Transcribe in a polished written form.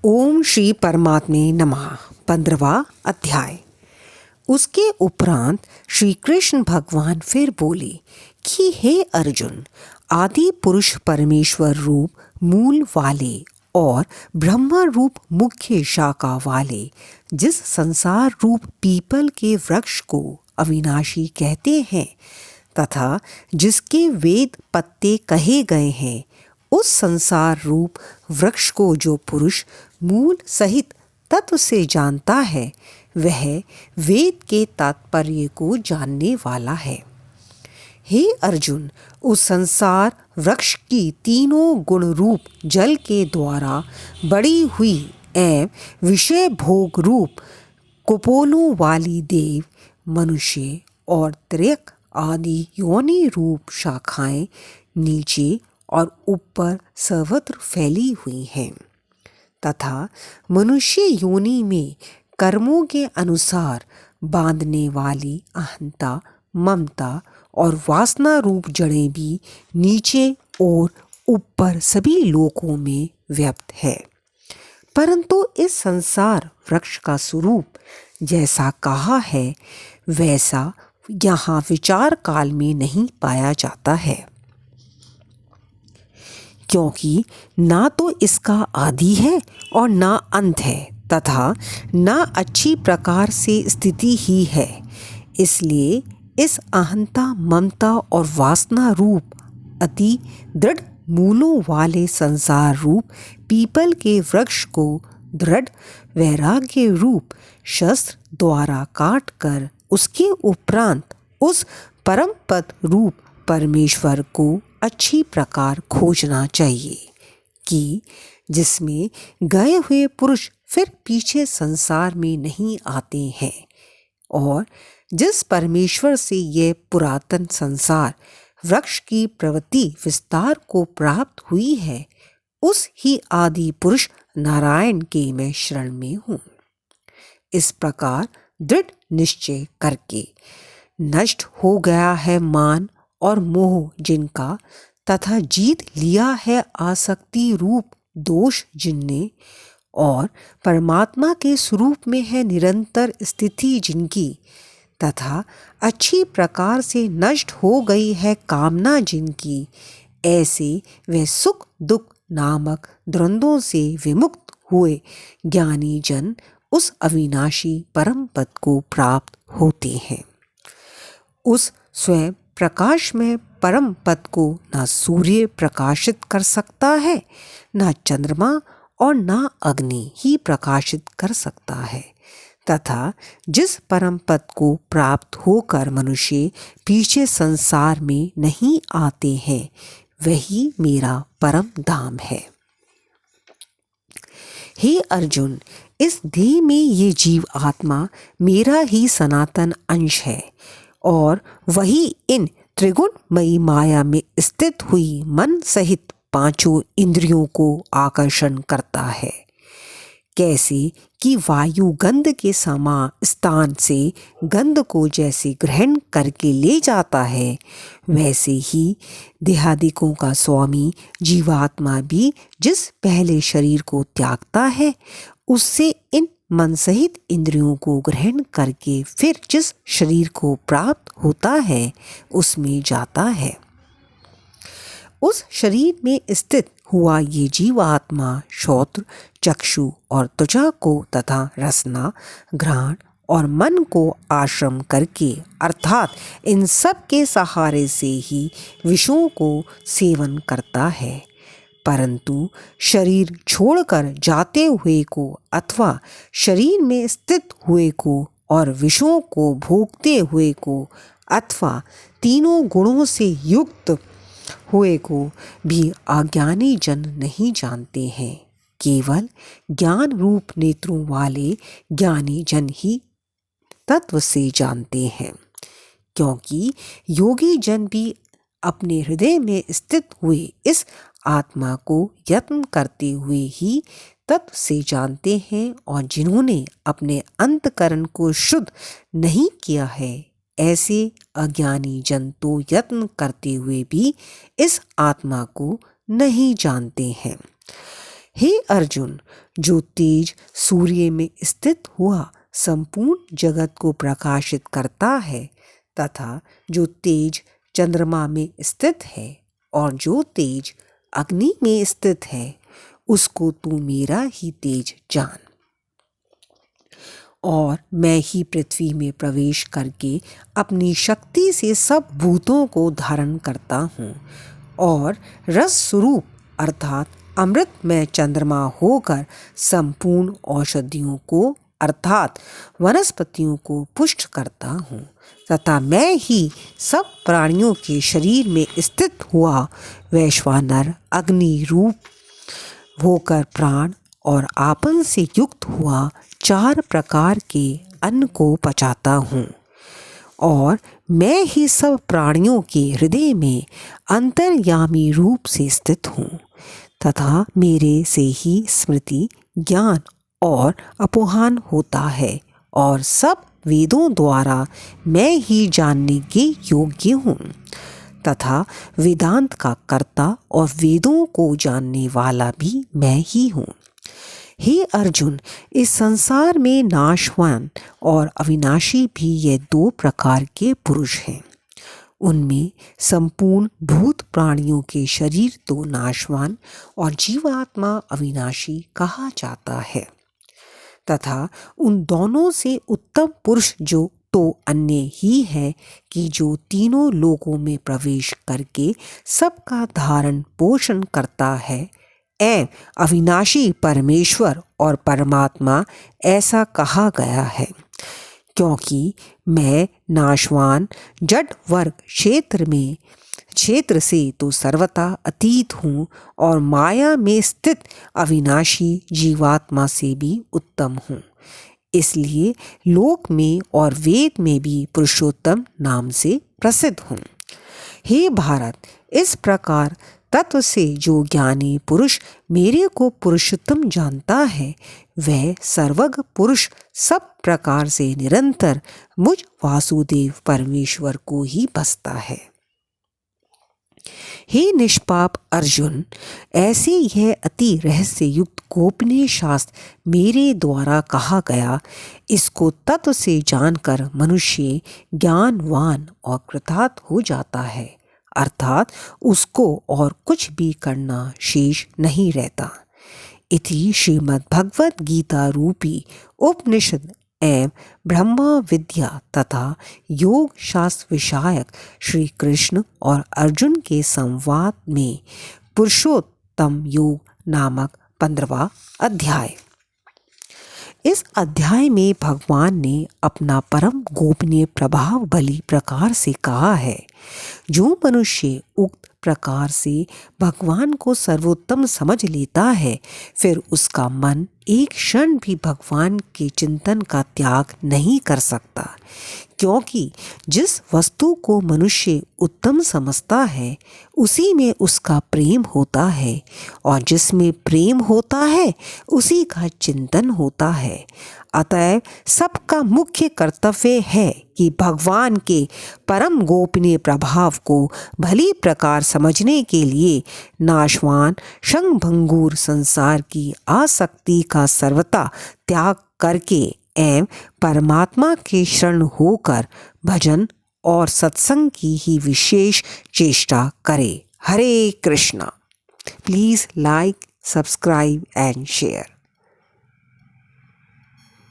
ओम श्री परमात्मे नमः। 15वां अध्याय। उसके उपरांत श्री कृष्ण भगवान फिर बोले कि हे अर्जुन, आदि पुरुष परमेश्वर रूप मूल वाले और ब्रह्मा रूप मुख्य शाखा वाले जिस संसार रूप पीपल के वृक्ष को अविनाशी कहते हैं तथा जिसके वेद पत्ते कहे गए हैं, उस संसार रूप वृक्ष को जो पुरुष मूल सहित तत्व से जानता है, वह वेद के तात्पर्य को जानने वाला है। हे अर्जुन, उस संसार वृक्ष की तीनों गुण रूप जल के द्वारा बड़ी हुई एवं विषय भोग रूप कुपोलों वाली देव, मनुष्य और त्र्यक आदि योनि रूप शाखाएं नीचे और ऊपर सर्वत्र फैली हुई हैं तथा मनुष्य योनि में कर्मों के अनुसार बांधने वाली अहंता, ममता और वासना रूप जड़ें भी नीचे और ऊपर सभी लोकों में व्याप्त है। परंतु इस संसार वृक्ष का स्वरूप जैसा कहा है वैसा यहाँ विचार काल में नहीं पाया जाता है, क्योंकि ना तो इसका आदि है और ना अंत है तथा ना अच्छी प्रकार से स्थिति ही है। इसलिए इस अहंता, ममता और वासना रूप अति दृढ़ मूलों वाले संसार रूप पीपल के वृक्ष को दृढ़ वैराग्य रूप शस्त्र द्वारा काट कर उसके उपरांत उस परम पद रूप परमेश्वर को अच्छी प्रकार खोजना चाहिए कि जिसमें गए हुए पुरुष फिर पीछे संसार में नहीं आते हैं और जिस परमेश्वर से यह पुरातन संसार वृक्ष की प्रवृत्ति विस्तार को प्राप्त हुई है, उस ही आदि पुरुष नारायण के मैं शरण में हूँ। इस प्रकार दृढ़ निश्चय करके नष्ट हो गया है मान और मोह जिनका, तथा जीत लिया है आसक्ति रूप दोष जिनने, और परमात्मा के स्वरूप में है निरंतर स्थिति जिनकी, तथा अच्छी प्रकार से नष्ट हो गई है कामना जिनकी, ऐसे वे सुख दुख नामक द्वंद्वों से विमुक्त हुए ज्ञानी जन उस अविनाशी परम पद को प्राप्त होते हैं। उस स्वयं प्रकाश में परम पद को ना सूर्य प्रकाशित कर सकता है, ना चंद्रमा और ना अग्नि ही प्रकाशित कर सकता है, तथा जिस परम पद को प्राप्त होकर मनुष्य पीछे संसार में नहीं आते हैं, वही मेरा परम धाम है। हे अर्जुन, इस देह में ये जीव आत्मा मेरा ही सनातन अंश है और वही इन त्रिगुणमयी माया में स्थित हुई मन सहित पांचों इंद्रियों को आकर्षण करता है। कैसे कि वायु गंध के समान स्थान से गंध को जैसे ग्रहण करके ले जाता है, वैसे ही देहादिकों का स्वामी जीवात्मा भी जिस पहले शरीर को त्यागता है, उससे इन मन सहित इंद्रियों को ग्रहण करके फिर जिस शरीर को प्राप्त होता है उसमें जाता है। उस शरीर में स्थित हुआ ये जीवात्मा श्रोत्र, चक्षु और त्वचा को तथा रसना, घ्राण और मन को आश्रम करके अर्थात इन सब के सहारे से ही विषयों को सेवन करता है। परंतु शरीर छोड़कर जाते हुए को अथवा शरीर में स्थित हुए को और विषयों को भोगते हुए को अथवा तीनों गुणों से युक्त हुए को भी अज्ञानी जन नहीं जानते हैं। केवल ज्ञान रूप नेत्रों वाले ज्ञानी जन ही तत्व से जानते हैं, क्योंकि योगी जन भी अपने हृदय में स्थित हुए इस आत्मा को यत्न करते हुए ही तत्व से जानते हैं, और जिन्होंने अपने अंतकरण को शुद्ध नहीं किया है, ऐसे अज्ञानी जन तो यत्न करते हुए भी इस आत्मा को नहीं जानते हैं। हे अर्जुन, जो तेज सूर्य में स्थित हुआ संपूर्ण जगत को प्रकाशित करता है तथा जो तेज चंद्रमा में स्थित है और जो तेज अग्नि में स्थित है, उसको तू मेरा ही तेज जान। और मैं ही पृथ्वी में प्रवेश करके अपनी शक्ति से सब भूतों को धारण करता हूँ और रस स्वरूप अर्थात अमृत में चंद्रमा होकर संपूर्ण औषधियों को अर्थात वनस्पतियों को पुष्ट करता हूँ तथा मैं ही सब प्राणियों के शरीर में स्थित हुआ वैश्वानर अग्नि रूप होकर प्राण और आपन से युक्त हुआ 4 प्रकार के अन्न को पचाता हूँ। और मैं ही सब प्राणियों के हृदय में अंतर्यामी रूप से स्थित हूँ तथा मेरे से ही स्मृति, ज्ञान और अपोहन होता है और सब वेदों द्वारा मैं ही जानने के योग्य हूँ तथा वेदांत का कर्ता और वेदों को जानने वाला भी मैं ही हूँ। हे अर्जुन, इस संसार में नाशवान और अविनाशी भी ये 2 प्रकार के पुरुष हैं। उनमें संपूर्ण भूत प्राणियों के शरीर तो नाशवान और जीवात्मा अविनाशी कहा जाता है तथा उन दोनों से उत्तम पुरुष जो तो अन्य ही है कि जो तीनों लोकों में प्रवेश करके सबका धारण पोषण करता है एवं अविनाशी परमेश्वर और परमात्मा ऐसा कहा गया है, क्योंकि मैं नाशवान जड़ वर्ग क्षेत्र से तो सर्वथा अतीत हूँ और माया में स्थित अविनाशी जीवात्मा से भी उत्तम हूँ। इसलिए लोक में और वेद में भी पुरुषोत्तम नाम से प्रसिद्ध हूँ। हे भारत, इस प्रकार तत्व से जो ज्ञानी पुरुष मेरे को पुरुषोत्तम जानता है, वह सर्वज्ञ पुरुष सब प्रकार से निरंतर मुझ वासुदेव परमेश्वर को ही बसता है। हे निष्पाप अर्जुन, ऐसे यह अति रहस्य युक्त गोपनीय शास्त्र मेरे द्वारा कहा गया, इसको तत्व से जानकर मनुष्य ज्ञानवान और कृतार्थ हो जाता है, अर्थात उसको और कुछ भी करना शेष नहीं रहता। इति श्रीमद् भगवद गीता रूपी उपनिषद एवं ब्रह्म विद्या तथा योग शास्त्र विषयक श्री कृष्ण और अर्जुन के संवाद में पुरुषोत्तम योग नामक 15वां अध्याय। इस अध्याय में भगवान ने अपना परम गोपनीय प्रभाव भली प्रकार से कहा है। जो मनुष्य उक्त प्रकार से भगवान को सर्वोत्तम समझ लेता है, फिर उसका मन एक क्षण भी भगवान के चिंतन का त्याग नहीं कर सकता, क्योंकि जिस वस्तु को मनुष्य उत्तम समझता है उसी में उसका प्रेम होता है और जिसमें प्रेम होता है उसी का चिंतन होता है। अतएव सबका मुख्य कर्तव्य है कि भगवान के परम गोपनीय प्रभाव को भली प्रकार समझने के लिए नाशवान क्षणभंगुर संसार की आसक्ति का सर्वथा त्याग करके एवं परमात्मा के शरण होकर भजन और सत्संग की ही विशेष चेष्टा करे। Hare Krishna. Please like, subscribe and share.